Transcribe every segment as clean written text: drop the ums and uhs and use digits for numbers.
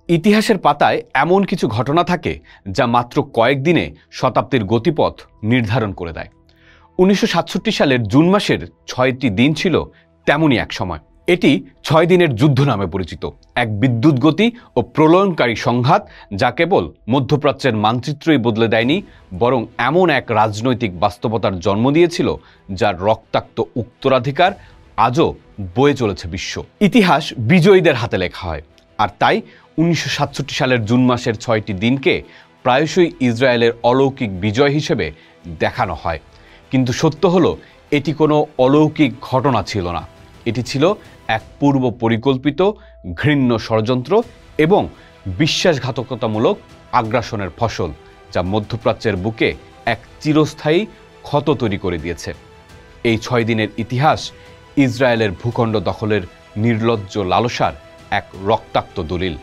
ইতিহাসের পাতায় এমন কিছু ঘটনা থাকে যা মাত্র কয়েকদিনে শতাব্দীর গতিপথ নির্ধারণ করে দেয়। 1967 সালের জুন মাসের 6টি দিন ছিল তেমনই এক সময়। এটি 6 দিনের যুদ্ধ নামে পরিচিত, এক বিদ্যুৎ গতি ও প্রলয়নকারী সংঘাত যা কেবল মধ্যপ্রাচ্যের মানচিত্রই বদলে দেয়নি, বরং এমন এক রাজনৈতিক বাস্তবতার জন্ম দিয়েছিল যার রক্তাক্ত উত্তরাধিকার আজও বয়ে চলেছে বিশ্ব। ইতিহাস বিজয়ীদের হাতে লেখা হয়, আর তাই 1967 সালের জুন মাসের 6টি দিনকে প্রায়শই ইসরায়েলের অলৌকিক বিজয় হিসেবে দেখানো হয়। কিন্তু সত্য হলো, এটি কোনো অলৌকিক ঘটনা ছিল না। এটি ছিল এক পূর্ব পরিকল্পিত ঘৃণ্য ষড়যন্ত্র এবং বিশ্বাসঘাতকতামূলক আগ্রাসনের ফসল, যা মধ্যপ্রাচ্যের বুকে এক চিরস্থায়ী ক্ষত তৈরি করে দিয়েছে। এই 6 দিনের ইতিহাস ইসরায়েলের ভূখণ্ড দখলের নির্লজ্জ লালসার এক রক্তাক্ত দলিল।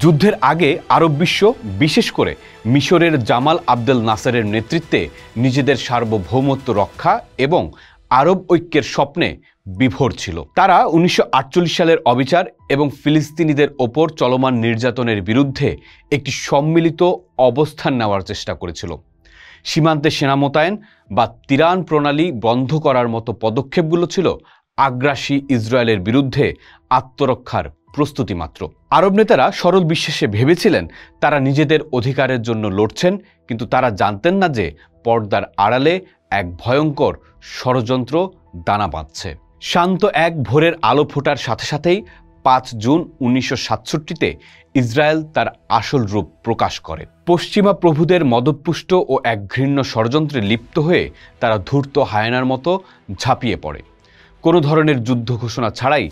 যুদ্ধের আগে আরব বিশ্ব, বিশেষ করে মিশরের জামাল আবদেল নাসেরের নেতৃত্বে নিজেদের সার্বভৌমত্ব রক্ষা এবং আরব ঐক্যের স্বপ্নে বিভোর ছিল। তারা 1948 সালের অবিচার এবং ফিলিস্তিনিদের ওপর চলমান নির্যাতনের বিরুদ্ধে একটি সম্মিলিত অবস্থান নেওয়ার চেষ্টা করেছিল। সীমান্তে সেনা মোতায়েন বা তিরান প্রণালী বন্ধ করার মতো পদক্ষেপগুলো ছিল আগ্রাসী ইসরায়েলের বিরুদ্ধে আত্মরক্ষার প্রস্তুতি মাত্র। আরব নেতারা সরল বিশ্বাসে ভেবেছিলেন তারা নিজেদের অধিকারের জন্য লড়ছেন, কিন্তু তারা জানতেন না যে পর্দার আড়ালে এক ভয়ঙ্কর ষড়যন্ত্র দানা বাঁধছে। শান্ত এক ভোরের আলো ফোটার সাথে সাথেই 5 জুন 1967-তে ইসরায়েল তার আসল রূপ প্রকাশ করে। পশ্চিমা প্রভুদের মদপুষ্ট ও এক ঘৃণ্য ষড়যন্ত্রে লিপ্ত হয়ে তারা ধূর্ত হায়েনার মতো ঝাঁপিয়ে পড়ে। কোনো ধরনের যুদ্ধ ঘোষণা ছাড়াই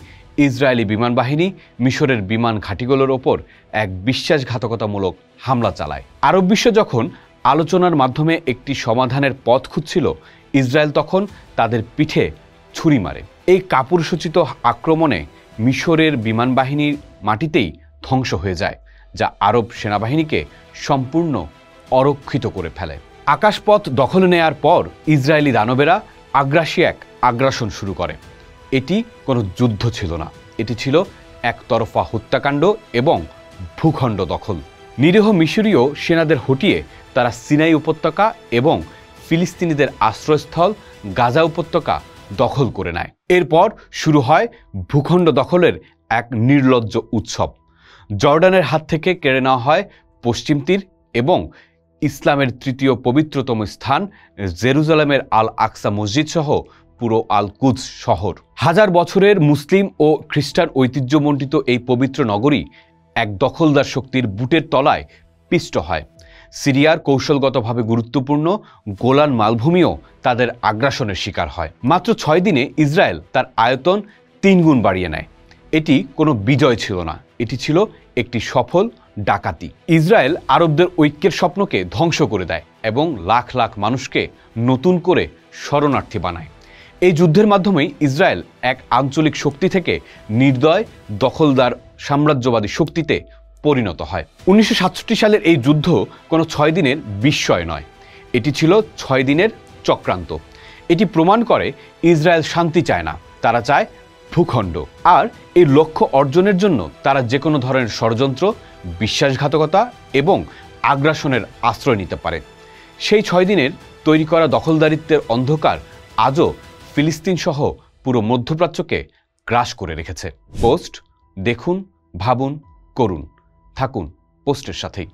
ইসরায়েলি বিমান বাহিনী মিশরের বিমান ঘাঁটিগুলোর ওপর এক বিশ্বাসঘাতকতামূলক হামলা চালায়। আরব বিশ্ব যখন আলোচনার মাধ্যমে একটি সমাধানের পথ খুঁজছিল, ইসরায়েল তখন তাদের পিঠে ছুরি মারে। এই কাপুরুষোচিত আক্রমণে মিশরের বিমান বাহিনীর মাটিতেই ধ্বংস হয়ে যায়, যা আরব সেনাবাহিনীকে সম্পূর্ণ অরক্ষিত করে ফেলে। আকাশপথ দখল নেয়ার পর ইসরায়েলি দানবেরা আগ্রাসী এক আগ্রাসন শুরু করে। এটি কোনো যুদ্ধ ছিল না, এটি ছিল একতরফা হত্যাকাণ্ড এবং ভূখণ্ড দখল। নিরীহ মিশরীয় সেনাদের হটিয়ে তারা সিনাই উপত্যকা এবং ফিলিস্তিনিদের আশ্রয়স্থল গাজা উপত্যকা দখল করে নেয়। এরপর শুরু হয় ভূখণ্ড দখলের এক নির্লজ্জ উৎসব। জর্ডানের হাত থেকে কেড়ে নেওয়া হয় পশ্চিম তীর এবং ইসলামের তৃতীয় পবিত্রতম স্থান জেরুজালেমের আল আকসা মসজিদ সহ পুরো আল কুদস শহর। হাজার বছরের মুসলিম ও খ্রিস্টান ঐতিহ্যমণ্ডিত এই পবিত্র নগরী এক দখলদার শক্তির বুটের তলায় পিষ্ট হয়। সিরিয়ার কৌশলগতভাবে গুরুত্বপূর্ণ গোলান মালভূমিও তাদের আগ্রাসনের শিকার হয়। মাত্র 6 দিনে ইসরায়েল তার আয়তন 3 গুণ বাড়িয়ে নেয়। এটি কোনো বিজয় ছিল না, এটি ছিল একটি সফল ডাকাতি। ইসরায়েল আরবদের ঐক্যের স্বপ্নকে ধ্বংস করে দেয় এবং লাখ লাখ মানুষকে নতুন করে শরণার্থী বানায়। এই যুদ্ধের মাধ্যমেই ইসরায়েল এক আঞ্চলিক শক্তি থেকে নির্দয় দখলদার সাম্রাজ্যবাদী শক্তিতে পরিণত হয়। 1967 সালের এই যুদ্ধ কোনো 6 দিনের বিস্ময় নয়, এটি ছিল 6 দিনের চক্রান্ত। এটি প্রমাণ করে ইসরায়েল শান্তি চায় না, তারা চায় ভূখণ্ড। আর এই লক্ষ্য অর্জনের জন্য তারা যে কোনো ধরনের ষড়যন্ত্র, বিশ্বাসঘাতকতা এবং আগ্রাসনের আশ্রয় নিতে পারে। সেই 6 দিনের তৈরি করা দখলদারিত্বের অন্ধকার আজও ফিলিস্তিন সহ পুরো মধ্যপ্রাচ্যকে গ্রাস করে রেখেছে। পোস্ট দেখুন, ভাবুন, করুন। থাকুন পোস্টের সাথেই।